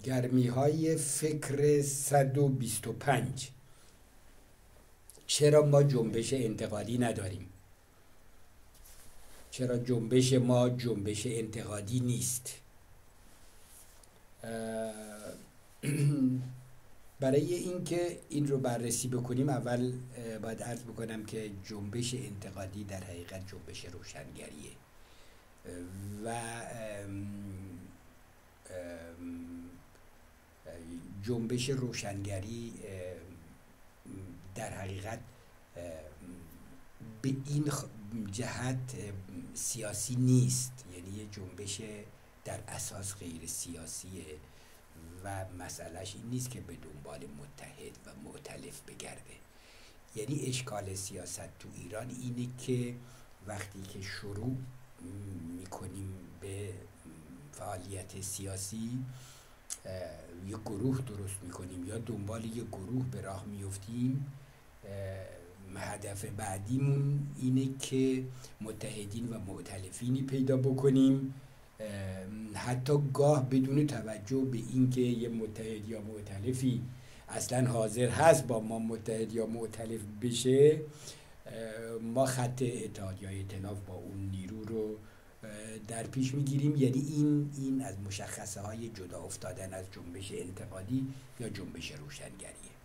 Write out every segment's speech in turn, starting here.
گرمی های فکر 125. چرا ما جنبش انتقادی نداریم؟ چرا جنبش ما جنبش انتقادی نیست؟ برای اینکه این رو بررسی بکنیم اول باید عرض بکنم که جنبش انتقادی در حقیقت جنبش روشنگریه و جنبش روشنگری در حقیقت به این جهت سیاسی نیست، یعنی یه جنبش در اساس غیر سیاسیه و مسئلهش این نیست که به دنبال متحد و مؤتلف بگرده. یعنی اشکال سیاست تو ایران اینه که وقتی که شروع میکنیم به فعالیت سیاسی یه گروه درست میکنیم یا دنبال یه گروه به راه میفتیم، هدف بعدیمون اینه که متحدین و مؤتلفینی پیدا بکنیم، حتی گاه بدون توجه به اینکه یه متحد یا مؤتلفی اصلا حاضر هست با ما متحد یا مؤتلف بشه، ما خط اتحاد یا ائتلاف با اون نیرو رو در پیش میگیریم. یعنی این از مشخصه های جدا افتادن از جنبش انتقادی یا جنبش روشنگریه.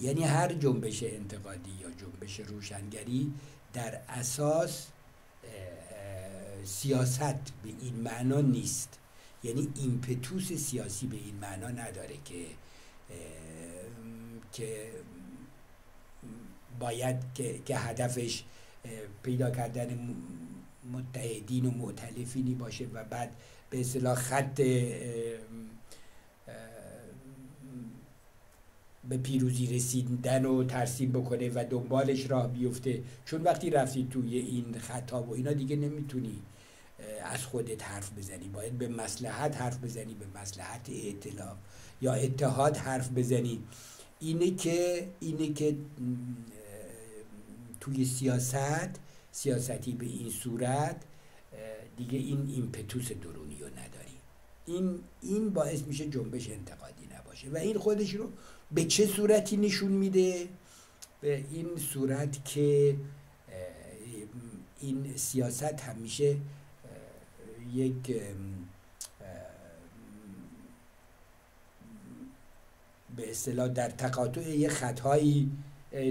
یعنی هر جنبش انتقادی یا جنبش روشنگری در اساس سیاست به این معنا نیست، یعنی ایمپتوس سیاسی به این معنا نداره که باید که هدفش پیدا کردن متحدین و مؤتلفینی باشه و بعد به اصطلاح خط به پیروزی رسیدن رو ترسیم بکنه و دنبالش راه بیفته. چون وقتی رفتی توی این خطا و اینا دیگه نمیتونی از خودت حرف بزنی، باید به مصلحت حرف بزنی، به مصلحت ائتلاف یا اتحاد حرف بزنی. اینه که توی سیاستی به این صورت دیگه این ایمپتوس درونی رو نداری. این باعث میشه جنبش انتقادی نباشه و این خودش رو به چه صورتی نشون میده؟ به این صورت که این سیاست همیشه یک به اصطلاح در تقاطع یه خطایی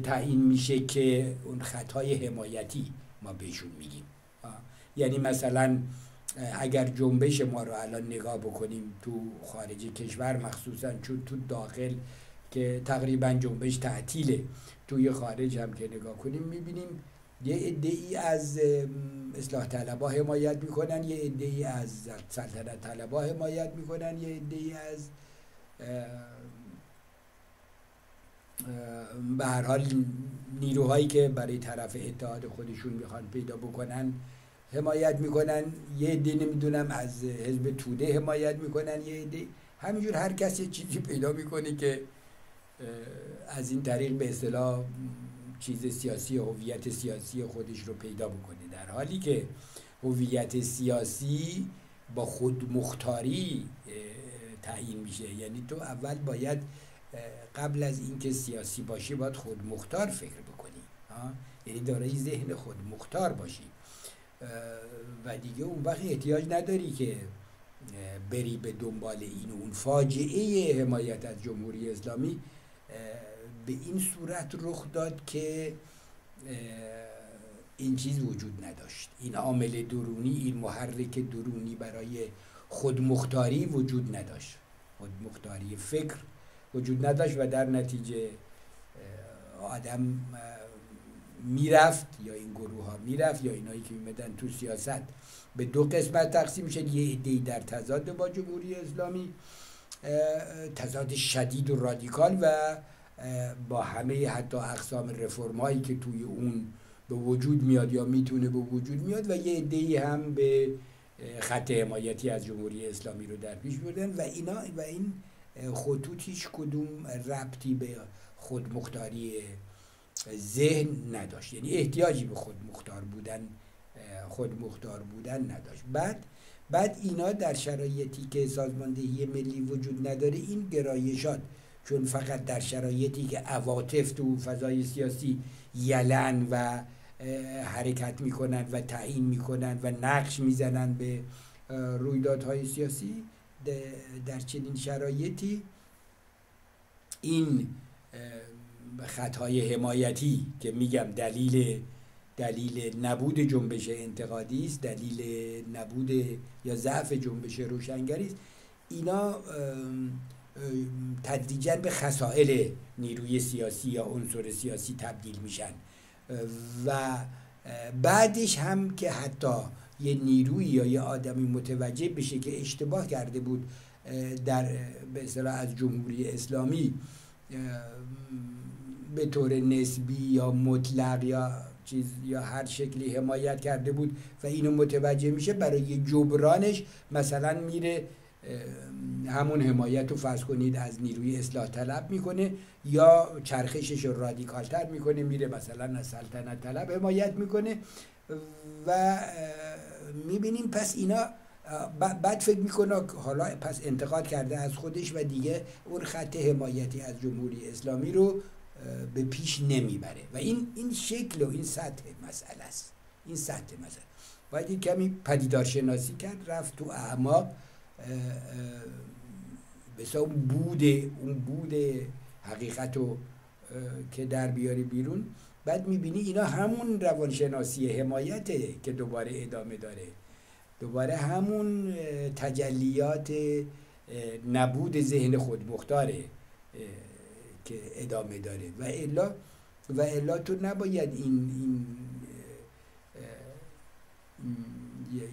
تعیین میشه که اون خطای حمایتی ما بهشون میگیم. یعنی مثلا اگر جنبش ما رو الان نگاه بکنیم تو خارج کشور مخصوصا، چون تو داخل که تقریبا جنبش تعطیله، توی خارج هم که نگاه کنیم میبینیم یه عده‌ای از اصلاح طلبها حمایت میکنن، یه عده‌ای از سلطنت طلبها حمایت میکنن، یه عده‌ای از به هر حال نیروهایی که برای طرف اتحاد خودشون میخوان پیدا بکنن حمایت میکنن، یه عده نمیدونم از حزب توده حمایت میکنن، یه عده همینجور هر کس یه چیزی پیدا میکنه که از این طریق به اصطلاح چیز سیاسی، هویت سیاسی خودش رو پیدا بکنه، در حالی که هویت سیاسی با خود مختاری تعیین میشه. یعنی تو اول باید قبل از اینکه سیاسی باشی باید خود مختار فکر بکنی، یعنی دارای ذهن خود مختار باشی و دیگه اون وقت احتیاج نداری که بری به دنبال این و اون. فاجعه حمایت از جمهوری اسلامی به این صورت رخ داد که این چیز وجود نداشت، این عامل درونی، این محرک درونی برای خودمختاری وجود نداشت، خودمختاری فکر وجود نداشت و در نتیجه آدم میرفت یا این گروه ها میرفت یا اینایی که میمدن تو سیاست به دو قسمت تقسیم شد. یه عده‌ای در تضاد با جمهوری اسلامی، تضاد شدید و رادیکال و با همه حتی اقسام رفرم هایی که توی اون به وجود میاد یا میتونه به وجود میاد، و یه عده‌ای هم به خط حمایتی از جمهوری اسلامی رو در پیش بردن و این خطوط هیچ کدوم ربطی به خودمختاری ذهن نداشت، یعنی احتیاجی به خودمختار بودن نداشت. بعد بعد اینا در شرایطی که سازماندهی ملی وجود نداره، این گرایشات چون فقط در شرایطی که عواطف تو فضای سیاسی یلن و حرکت میکنن و تعیین میکنن و نقش میزنن به رویدادهای سیاسی، در چنین شرایطی این خطهای حمایتی که میگم دلیل نبود جنبش انتقادی است، دلیل نبود یا ضعف جنبش روشنگری است، اینا تدریجاً به خصائل نیروی سیاسی یا عنصر سیاسی تبدیل میشن و بعدش هم که حتی یه نیروی یا یه آدمی متوجه بشه که اشتباه کرده بود در به اصطلاح از جمهوری اسلامی به طور نسبی یا مطلق یا چیز یا هر شکلی حمایت کرده بود و اینو متوجه میشه، برای جبرانش مثلا میره همون حمایت رو فرض کنید از نیروی اصلاح طلب میکنه یا چرخشش رو رادیکال تر میکنه، میره مثلا از سلطنت طلب حمایت میکنه و میبینیم پس اینا بعد فکر میکنه حالا پس انتقاد کرده از خودش و دیگه اون خط حمایتی از جمهوری اسلامی رو به پیش نمیبره و این شکل و این سطح مسئله است. این سطح مسئله باید این کمی پدیدار شناسی کرد، رفت تو اعماق بسا اون بود حقیقت رو که در بیاری بیرون. بعد میبینی اینا همون روانشناسی حمایته که دوباره ادامه داره، دوباره همون تجلیات نبود ذهن خودمختاره که ادامه داره و الا تو نباید این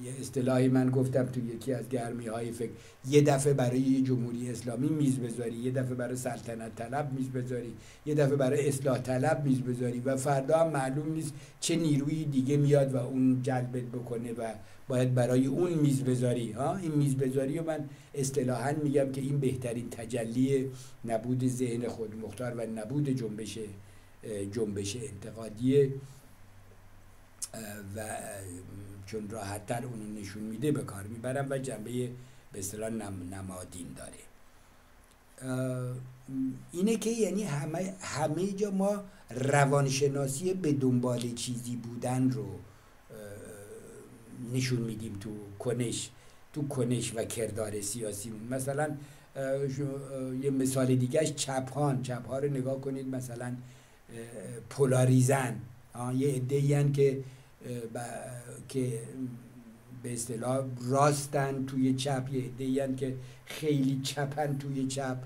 یه اصطلاحی من گفتم تو یکی از گرمی های فکر، یه دفعه برای جمهوری اسلامی میز بذاری، یه دفعه برای سلطنت طلب میز بذاری، یه دفعه برای اصلاح طلب میز بذاری و فردا هم معلوم نیست چه نیروی دیگه میاد و اون جلبت بکنه و باید برای اون میز بذاری. این میز بذاری و من اصطلاحاً میگم که این بهترین تجلی نبود ذهن خودمختار و نبود جنبش انتقادیه و چون راحت تر اونو نشون میده به کار میبرم و جنبه به اصطلاح نمادین داره. اینه که یعنی همه جا ما روانشناسی به دنبال چیزی بودن رو نشون میدیم تو کنش و کردار سیاسی. مثلا یه مثال دیگهش چپ ها رو نگاه کنید، مثلا پولاریزن، یه عده‌ای هستن که به اصطلاح راستن توی چپ، یه عده‌ای هستن که خیلی چپن توی چپ،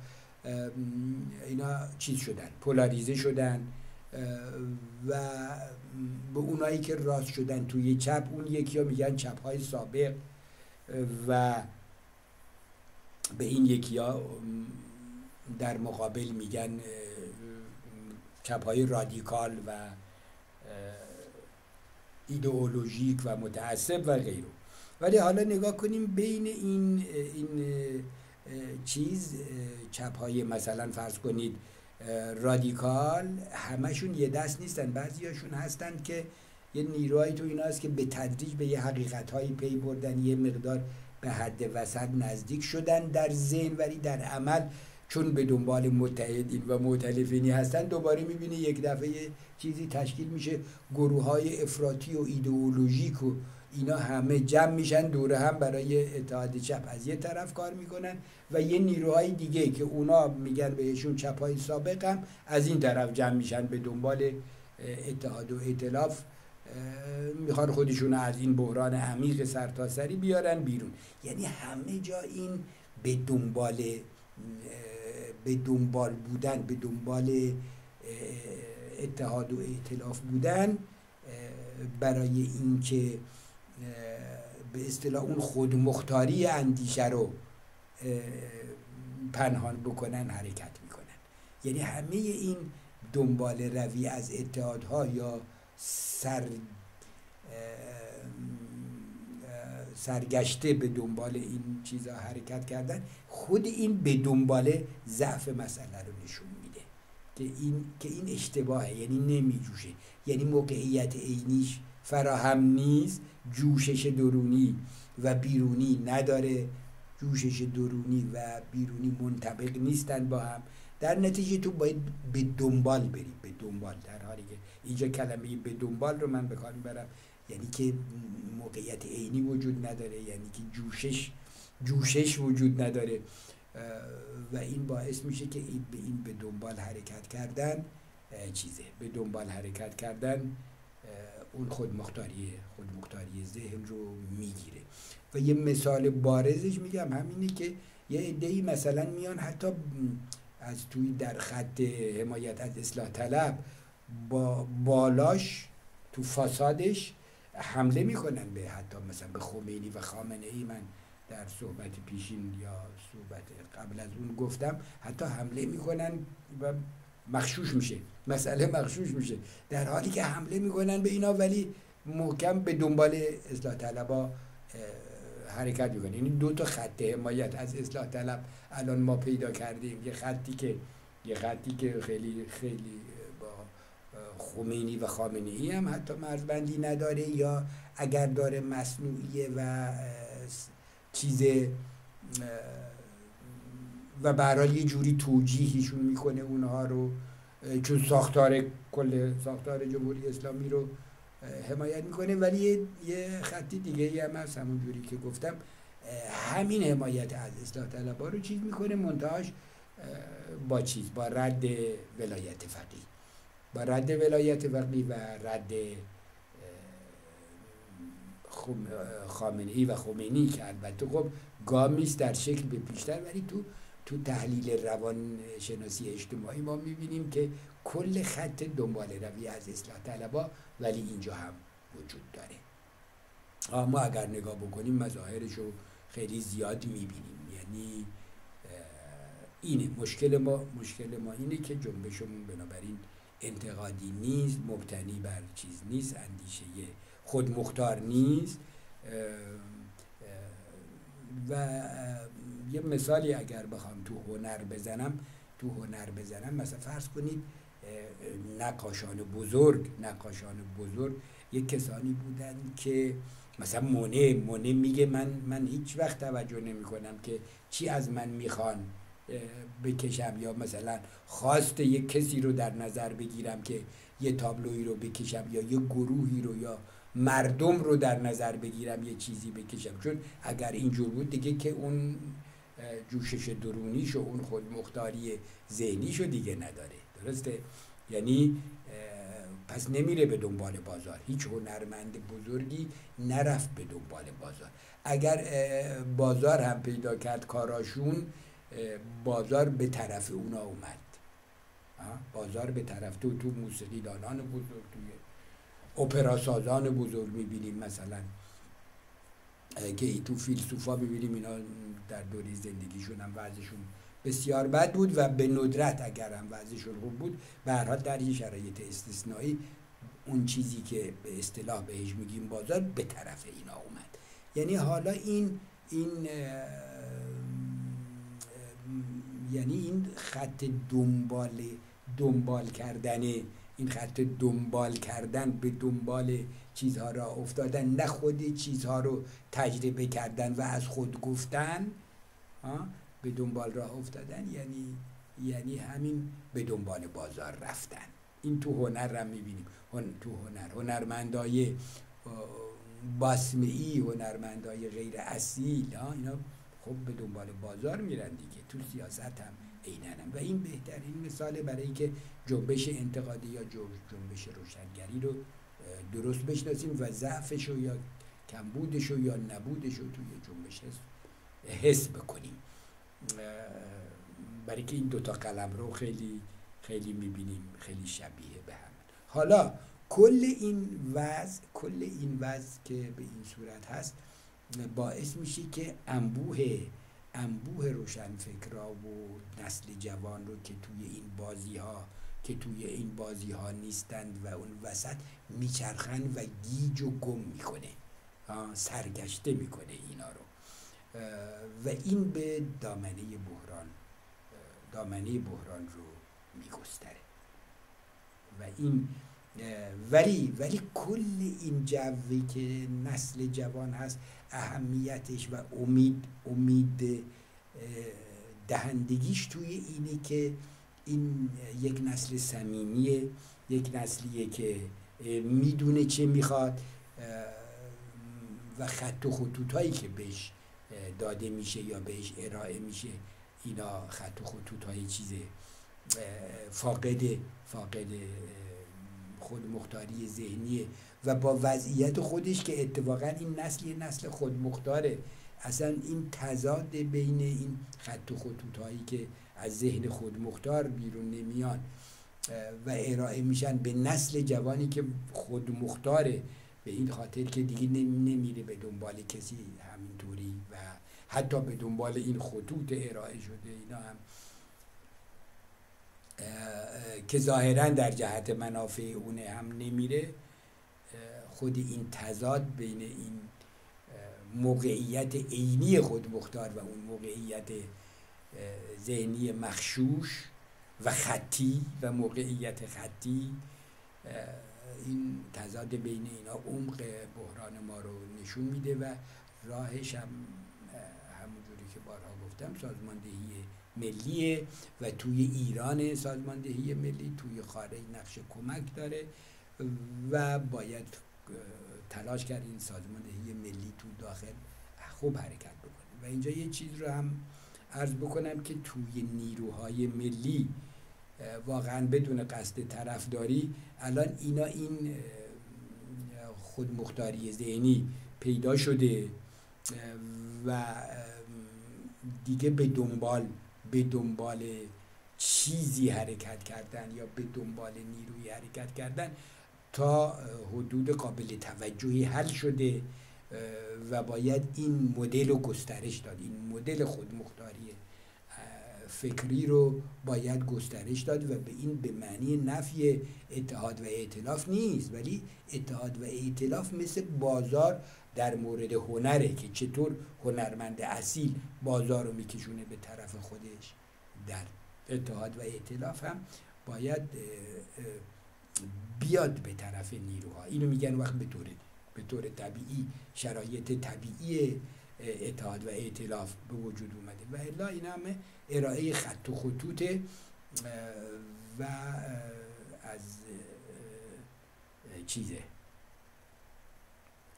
اینا چیز شدن، پولاریزه شدن و به اونایی که راست شدن توی چپ اون یکی ها میگن چپ های سابق و به این یکی ها در مقابل میگن چپ های رادیکال و ایدئولوژیک و متعصب و غیره. ولی حالا نگاه کنیم بین این چیز چپ های مثلا فرض کنید رادیکال، همشون یه دست نیستن، بعضیاشون هستن که یه نیروهایی تو اینا هست که به تدریج به یه حقیقت‌هایی پی بردن، یه مقدار به حد وسط نزدیک شدن در ذهن، ولی در عمل چون به دنبال متحدین و مؤتلفینی هستن دوباره میبینی یک دفعه چیزی تشکیل میشه، گروه‌های افراطی و ایدئولوژیک و اینا همه جمع میشن دوره هم برای اتحاد چپ از یه طرف کار میکنن و یه نیروهای دیگه که اونا میگن بهشون چپای سابق هم از این طرف جمع میشن به دنبال اتحاد و ائتلاف، میخوان خودشون از این بحران عمیق سرتاسری بیارن بیرون. یعنی همه جا این به دنبال بودن، به دنبال اتحاد و ائتلاف بودن برای اینکه به اصطلاح اون خودمختاری اندیشه رو پنهان بکنن حرکت میکنن. یعنی همه این دنبال روی از اتحادها یا سرگشته به دنبال این چیزا حرکت کردن، خود این به دنبال ضعف مسئله رو نشون میده که این اشتباهه، یعنی نمیجوشه، یعنی موقعیت عینیش فراهم نیست، جوشش درونی و بیرونی نداره، جوشش درونی و بیرونی منطبق نیستن با هم، در نتیجه تو باید به دنبال بری، به دنبال، در حالی که اینجا کلمه به دنبال رو من به کار میبرم، یعنی که موقعیت عینی وجود نداره، یعنی که جوشش وجود نداره و این باعث میشه که این به دنبال حرکت کردن به دنبال حرکت کردن اون خودمختاری ذهن رو میگیره. و یه مثال بارزش میگم همینه که یه عده‌ای مثلا میان حتی از توی در خط حمایت از اصلاح طلب با بالاش تو فسادش حمله میکنن به حتی مثلا به خمینی و خامنه ای. من در صحبت پیشین یا صحبت قبل از اون گفتم حتی حمله میکنن و مغشوش میشه، مسئله مغشوش میشه، در حالی که حمله میکنن به اینا ولی محکم به دنبال اصلاح طلبا حرکت میکنن. یعنی دو تا خط حمایت از اصلاح طلب الان ما پیدا کردیم، یه خطی که خیلی با خمینی و خامنه ای هم حتی مرزبندی نداره، یا اگر داره مصنوعیه و چیز و به هر حال یه جوری توجیهشون میکنه اونها رو، چون کل ساختار جمهوری اسلامی رو حمایت میکنه. ولی یه خطی دیگه ای هم هست، همون جوری که گفتم همین حمایت از اصلاح طلبها رو چیز میکنه، منتهاش با رد ولایت فقیه و رد خامنه ای و خمینی، که البته خب گامیست در شکل به پیشتر، ولی تو تحلیل روان شناسی اجتماعی ما میبینیم که کل خط دنبال روی از اصلاح طلبها ولی اینجا هم وجود داره. ما اگر نگاه بکنیم مظاهرش رو خیلی زیاد میبینیم. یعنی اینه مشکل ما اینه که جنبشمون بنابراین انتقادی نیست، مبتنی بر چیز نیست، اندیشه خودمختار نیست. و یه مثالی اگر بخوام تو هنر بزنم مثلا فرض کنید نقاشان بزرگ یک کسانی بودن که مثلا مونه میگه من هیچ وقت توجه نمی کنم که چی از من میخوان بکشم، یا مثلا خواست یک کسی رو در نظر بگیرم که یه تابلویی رو بکشم، یا یه گروهی رو یا مردم رو در نظر بگیرم یه چیزی بکشم، چون اگر اینجور بود دیگه که اون جوشش درونیش و اون خودمختاری ذهنیشو دیگه نداره. درسته؟ یعنی پس نمیره به دنبال بازار. هیچ هنرمند بزرگی نرفت به دنبال بازار. اگر بازار هم پیدا کرد کاراشون، بازار به طرف اونا اومد. بازار به طرف تو موسیقی دانان بزرگ، توی اپرا سازان بزرگ میبینیم مثلا که تو فیلسوفا میبینیم اینا در دوره زندگیشون هم وضعشون بسیار بد بود و به ندرت اگر هم وضعشون خوب بود به هر حال در این شرایط استثنایی اون چیزی که به اصطلاح بهش میگیم بازار به طرف اینا اومد. یعنی حالا این خط دنبال کردن به دنبال چیزها را افتادن، نه خود چیزها رو تجربه کردن و از خود گفتن، به دنبال راه افتادن، یعنی همین به دنبال بازار رفتن. این تو هنر هم میبینیم، تو هنرمندای باسمعی، هنرمندای غیر اصیل، اینا خب به دنبال بازار میرن دیگه. تو سیاست هم عیناً. و این بهترین مثاله برای اینکه جنبش انتقادی یا جنبش روشنگری رو درست بشناسیم و ضعفش رو یا کمبودش رو یا نبودش رو توی جنبش حس بکنیم. برای که این دوتا قلم رو خیلی خیلی میبینیم خیلی شبیه به هم. حالا کل این وضع که به این صورت هست باعث میشه که انبوه روشنفکرا و نسل جوان رو که توی این بازی ها نیستند و اون وسط میچرخن و گیج و گم میکنه، سرگشته میکنه اینا رو و این به دامنه بحران رو میگستره. و این ولی کل این جوی که نسل جوان هست اهمیتش و امید دهندگیش توی اینه که این یک نسل صمیمیه، یک نسلیه که میدونه چه میخواد و خط و خطوطایی که بهش داده میشه یا بهش ارائه میشه اینا خط و خطوطای چیزه فاقد خودمختاری ذهنیه و با وضعیت خودش که اتفاقا این نسل خودمختاره. اصلا این تضاد بین این خط و خطوطایی که از ذهن خودمختار بیرون نمیان و ارائه میشن به نسل جوانی که خودمختاره، به این خاطر که دیگه نمیره به دنبال کسی همینطوری و حتی به دنبال این خطوط ارائه شده اینا هم که ظاهرا در جهت منافع اونه هم نمیره. خود این تضاد بین این موقعیت عینی خودمختار و اون موقعیت ذهنی مغشوش و خطی و موقعیت خطی، این تضاد بین اینا عمق بحران ما رو نشون میده و راهش هم همونجوری که بارها گفتم سازماندهی ملیه و توی ایران سازماندهی ملی، توی خارج نقش کمک داره و باید تلاش کرد این سازماندهی ملی تو داخل خوب حرکت بکنه. و اینجا یه چیز رو هم عرض بکنم که توی نیروهای ملی واقعا بدون قصد طرفداری الان این خودمختاری ذهنی پیدا شده و دیگه به دنبال چیزی حرکت کردن یا به دنبال نیروی حرکت کردن تا حدود قابل توجهی حل شده و باید این مدل رو گسترش داد. این مدل خودمختاری فکری رو باید گسترش داد و به معنی نفی اتحاد و ائتلاف نیست، ولی اتحاد و ائتلاف مثل بازار در مورد هنره که چطور هنرمند اصیل بازار رو میکشونه به طرف خودش. در اتحاد و ائتلاف هم باید بیاد به طرف نیروها. اینو میگن وقت به طور طبیعی شرایط طبیعی اتحاد و ائتلاف به وجود اومده و الا این همه ارائه خط و خطوط و از چیزه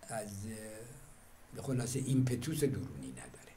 از خلاصه ایمپتوس درونی نداره.